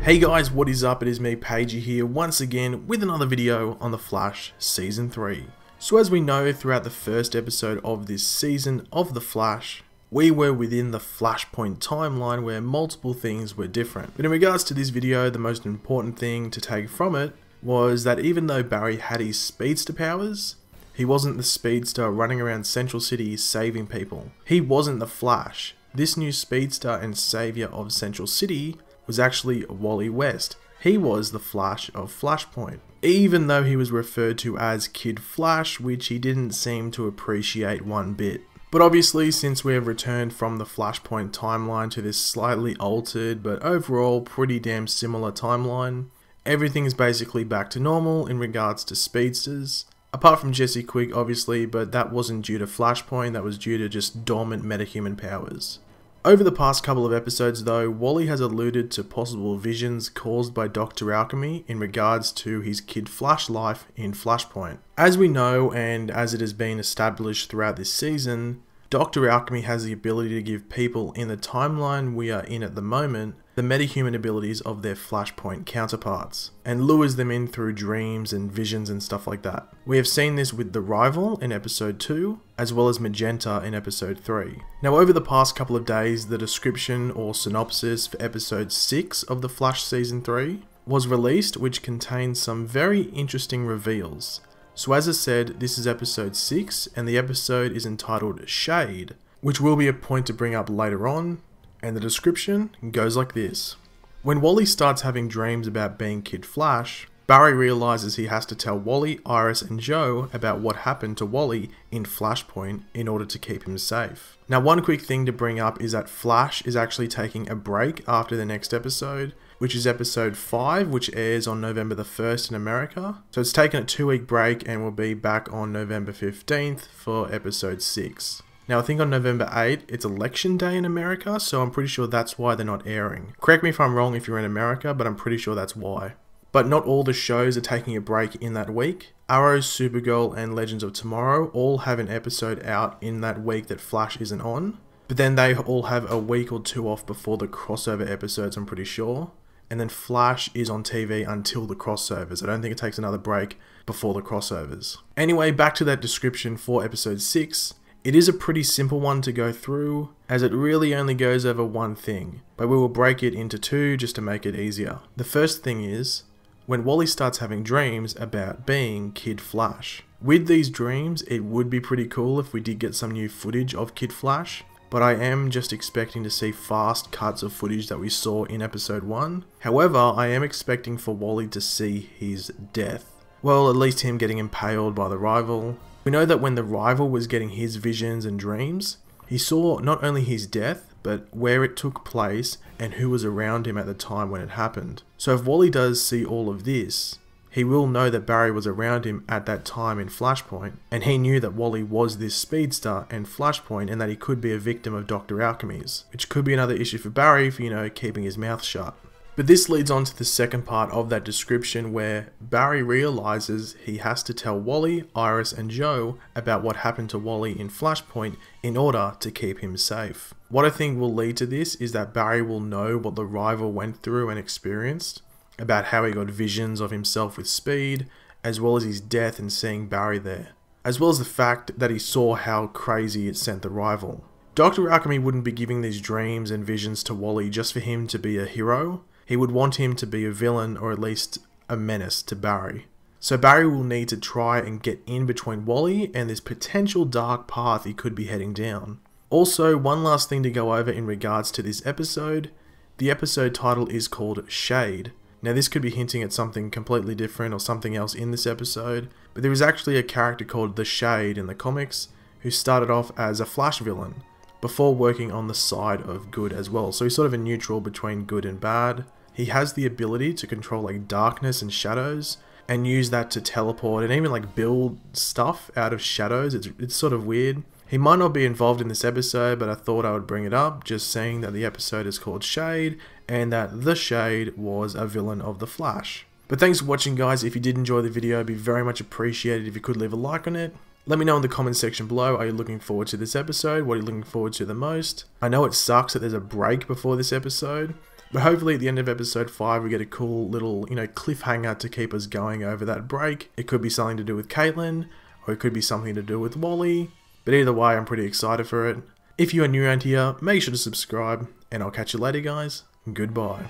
Hey guys, what is up? It is me, Pagey here, once again with another video on The Flash Season 3. So as we know, throughout the first episode of this season of The Flash, we were within the Flashpoint timeline where multiple things were different. But in regards to this video, the most important thing to take from it was that even though Barry had his speedster powers, he wasn't the speedster running around Central City saving people. He wasn't the Flash. This new speedster and savior of Central City was actually Wally West. He was the Flash of Flashpoint, even though he was referred to as Kid Flash, which he didn't seem to appreciate one bit. But obviously, since we have returned from the Flashpoint timeline to this slightly altered but overall pretty damn similar timeline, everything is basically back to normal in regards to speedsters. Apart from Jesse Quick obviously, but that wasn't due to Flashpoint, that was due to just dormant metahuman powers. Over the past couple of episodes though, Wally has alluded to possible visions caused by Dr. Alchemy in regards to his Kid Flash life in Flashpoint. As we know, and as it has been established throughout this season, Dr. Alchemy has the ability to give people in the timeline we are in at the moment the metahuman abilities of their Flashpoint counterparts, and lures them in through dreams and visions and stuff like that. We have seen this with the Rival in episode 2, as well as Magenta in episode 3. Now over the past couple of days, the description or synopsis for episode 6 of The Flash Season 3 was released, which contains some very interesting reveals. So as I said, this is episode 6, and the episode is entitled Shade, which will be a point to bring up later on, and the description goes like this. When Wally starts having dreams about being Kid Flash, Barry realizes he has to tell Wally, Iris, and Joe about what happened to Wally in Flashpoint in order to keep him safe. Now one quick thing to bring up is that Flash is actually taking a break after the next episode, which is episode 5, which airs on November the 1st in America. So it's taken a 2-week break and will be back on November 15th for episode 6. Now I think on November 8th, it's election day in America, so I'm pretty sure that's why they're not airing. Correct me if I'm wrong if you're in America, but I'm pretty sure that's why. But not all the shows are taking a break in that week. Arrow, Supergirl, and Legends of Tomorrow all have an episode out in that week that Flash isn't on. But then they all have a week or two off before the crossover episodes, I'm pretty sure. And then Flash is on TV until the crossovers. I don't think it takes another break before the crossovers. Anyway, back to that description for episode 6. It is a pretty simple one to go through, as it really only goes over one thing, but we will break it into 2 just to make it easier. The first thing is, when Wally starts having dreams about being Kid Flash. With these dreams, it would be pretty cool if we did get some new footage of Kid Flash, but I am just expecting to see fast cuts of footage that we saw in episode 1. However, I am expecting for Wally to see his death. Well, at least him getting impaled by the Rival. We know that when the Rival was getting his visions and dreams, he saw not only his death, but where it took place and who was around him at the time when it happened. So if Wally does see all of this, he will know that Barry was around him at that time in Flashpoint, and he knew that Wally was this speedster and Flashpoint, and that he could be a victim of Dr. Alchemy's, which could be another issue for Barry for, keeping his mouth shut. But this leads on to the second part of that description where Barry realizes he has to tell Wally, Iris, and Joe about what happened to Wally in Flashpoint in order to keep him safe. What I think will lead to this is that Barry will know what the Rival went through and experienced, about how he got visions of himself with speed, as well as his death and seeing Barry there, as well as the fact that he saw how crazy it sent the Rival. Dr. Alchemy wouldn't be giving these dreams and visions to Wally just for him to be a hero. He would want him to be a villain, or at least a menace to Barry. So Barry will need to try and get in between Wally and this potential dark path he could be heading down. Also, one last thing to go over in regards to this episode. The episode title is called Shade. Now this could be hinting at something completely different or something else in this episode, but there is actually a character called The Shade in the comics who started off as a Flash villain before working on the side of good as well. So he's sort of a neutral between good and bad. He has the ability to control like darkness and shadows and use that to teleport and even like build stuff out of shadows. It's sort of weird. He might not be involved in this episode, but I thought I would bring it up, just saying that the episode is called Shade and that The Shade was a villain of The Flash. But thanks for watching guys. If you did enjoy the video, it'd be very much appreciated if you could leave a like on it. Let me know in the comment section below, are you looking forward to this episode? What are you looking forward to the most? I know it sucks that there's a break before this episode, But hopefully at the end of episode 5 we get a cool little, cliffhanger to keep us going over that break. It could be something to do with Caitlin, or it could be something to do with Wally. But either way, I'm pretty excited for it. If you are new around here, make sure to subscribe, and I'll catch you later guys. Goodbye.